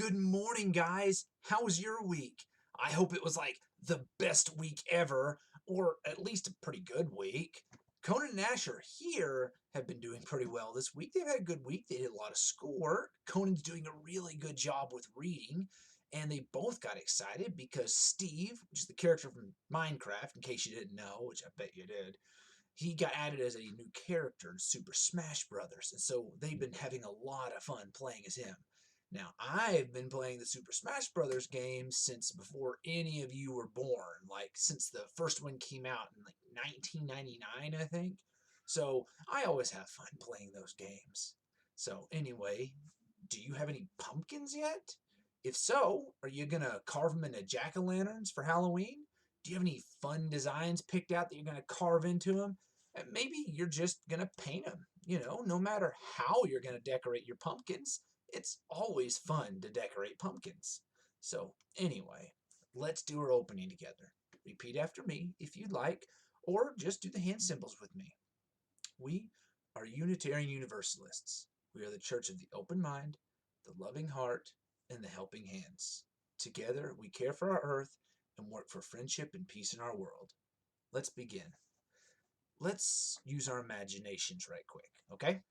Good morning, guys. How was your week? I hope it was like the best week ever, or at least a pretty good week. Conan and Asher here have been doing pretty well this week. They've had a good week. They did a lot of schoolwork. Conan's doing a really good job with reading, and they both got excited because Steve, which is the character from Minecraft, in case you didn't know, which I bet you did, he got added as a new character in Super Smash Brothers, and so they've been having a lot of fun playing as him. Now, I've been playing the Super Smash Brothers games since before any of you were born, like since the first one came out in like 1999, I think. So I always have fun playing those games. So anyway, do you have any pumpkins yet? If so, are you gonna carve them into jack-o'-lanterns for Halloween? Do you have any fun designs picked out that you're gonna carve into them? And maybe you're just gonna paint them. No matter how you're gonna decorate your pumpkins, it's always fun to decorate pumpkins. So anyway, let's do our opening together. Repeat after me if you'd like, or just do the hand symbols with me. We are Unitarian Universalists. We are the Church of the open mind, the loving heart, and the helping hands. Together, we care for our earth and work for friendship and peace in our world. Let's begin. Let's use our imaginations right quick, okay?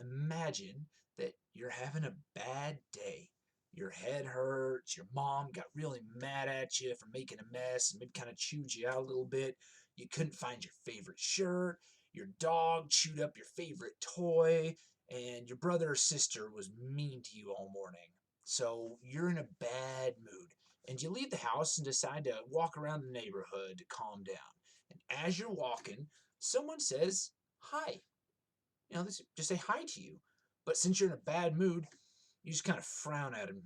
Imagine that you're having a bad day. Your head hurts, your mom got really mad at you for making a mess and maybe kind of chewed you out a little bit. You couldn't find your favorite shirt, your dog chewed up your favorite toy, and your brother or sister was mean to you all morning. So you're in a bad mood, and you leave the house and decide to walk around the neighborhood to calm down. And as you're walking, someone says, hi. They just say hi to you. But since you're in a bad mood, you just kind of frown at them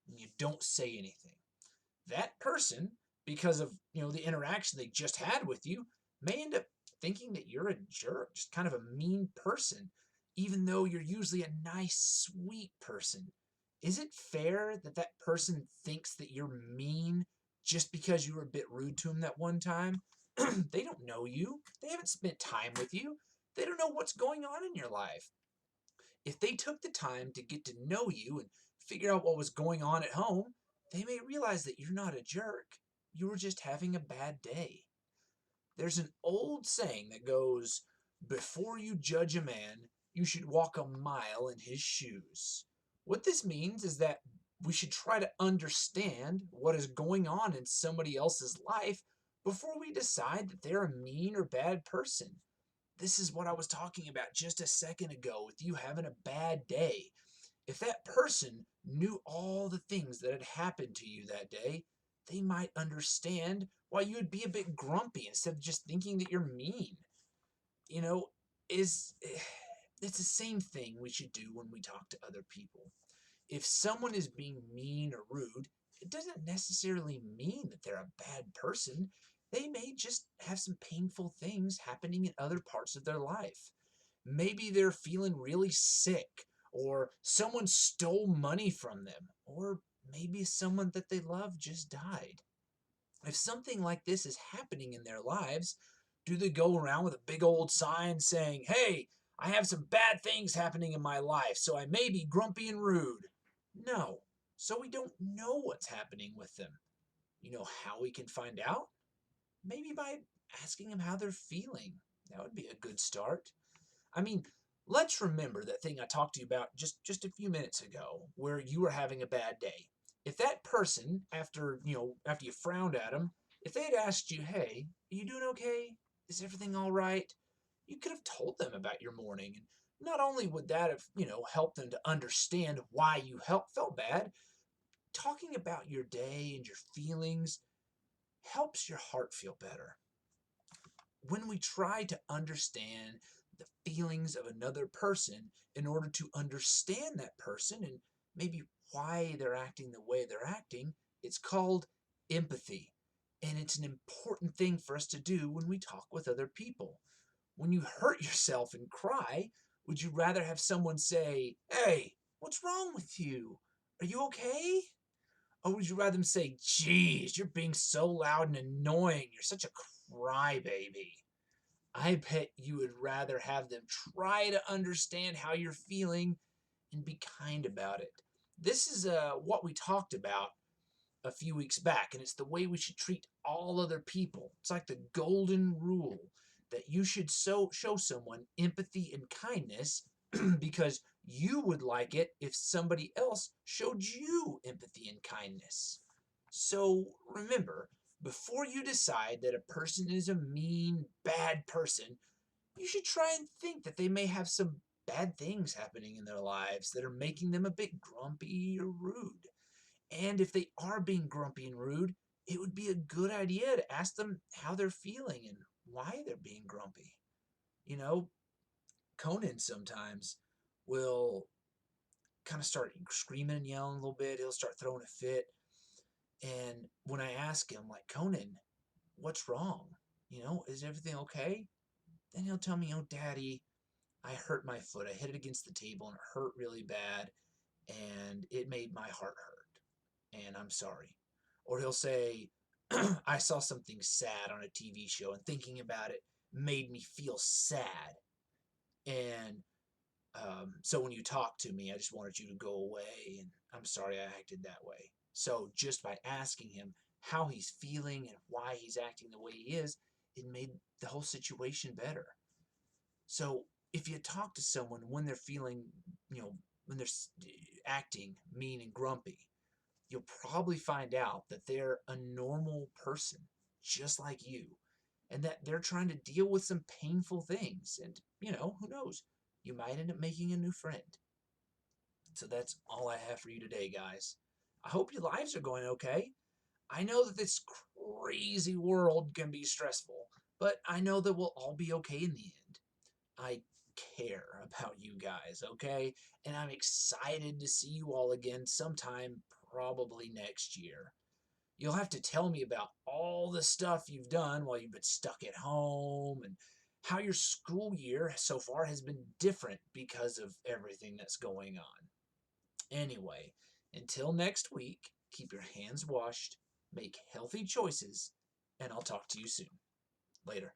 and you don't say anything. That person, because of the interaction they just had with you, may end up thinking that you're a jerk, just kind of a mean person, even though you're usually a nice, sweet person. Is it fair that that person thinks that you're mean just because you were a bit rude to them that one time? They don't know you. They haven't spent time with you. They don't know what's going on in your life. If they took the time to get to know you and figure out what was going on at home, they may realize that you're not a jerk. You were just having a bad day. There's an old saying that goes, before you judge a man, you should walk a mile in his shoes. What this means is that we should try to understand what is going on in somebody else's life before we decide that they're a mean or bad person. This is what I was talking about just a second ago with you having a bad day. If that person knew all the things that had happened to you that day, they might understand why you would be a bit grumpy instead of just thinking that you're mean. You know, is it's the same thing we should do when we talk to other people. If someone is being mean or rude, it doesn't necessarily mean that they're a bad person. They may just have some painful things happening in other parts of their life. Maybe they're feeling really sick, or someone stole money from them, or maybe someone that they love just died. If something like this is happening in their lives, do they go around with a big old sign saying, hey, I have some bad things happening in my life, so I may be grumpy and rude? No. So we don't know what's happening with them. You know how we can find out? Maybe by asking them how they're feeling. That would be a good start. I mean, let's remember that thing I talked to you about just a few minutes ago, where you were having a bad day. If that person, after you frowned at them, if they had asked you, hey, are you doing okay? Is everything all right? You could have told them about your morning. And not only would that have, helped them to understand why you felt bad, talking about your day and your feelings helps your heart feel better. When we try to understand the feelings of another person in order to understand that person and maybe why they're acting the way they're acting, it's called empathy. And it's an important thing for us to do when we talk with other people. When you hurt yourself and cry, would you rather have someone say, hey, what's wrong with you? Are you okay? Or would you rather them say, geez, you're being so loud and annoying. You're such a crybaby. I bet you would rather have them try to understand how you're feeling and be kind about it. This is what we talked about a few weeks back, and it's the way we should treat all other people. It's like the golden rule that you should show someone empathy and kindness because you would like it if somebody else showed you empathy and kindness. So remember, before you decide that a person is a mean, bad person, you should try and think that they may have some bad things happening in their lives that are making them a bit grumpy or rude. And if they are being grumpy and rude, it would be a good idea to ask them how they're feeling and why they're being grumpy. You know, Conan sometimes will kind of start screaming and yelling a little bit. He'll start throwing a fit. And when I ask him, like, Conan, what's wrong? Is everything okay? Then he'll tell me, oh, Daddy, I hurt my foot. I hit it against the table and it hurt really bad. And it made my heart hurt. And I'm sorry. Or he'll say, I saw something sad on a TV show and thinking about it made me feel sad. And so when you talk to me, I just wanted you to go away, and I'm sorry I acted that way. So just by asking him how he's feeling and why he's acting the way he is, it made the whole situation better. So if you talk to someone when they're feeling, when they're acting mean and grumpy, you'll probably find out that they're a normal person, just like you, and that they're trying to deal with some painful things. And, who knows? You might end up making a new friend. So that's all I have for you today, guys. I hope your lives are going okay. I know that this crazy world can be stressful, but I know that we'll all be okay in the end. I care about you guys, okay? And I'm excited to see you all again sometime probably next year. You'll have to tell me about all the stuff you've done while you've been stuck at home and how your school year so far has been different because of everything that's going on. Anyway, until next week, keep your hands washed, make healthy choices, and I'll talk to you soon. Later.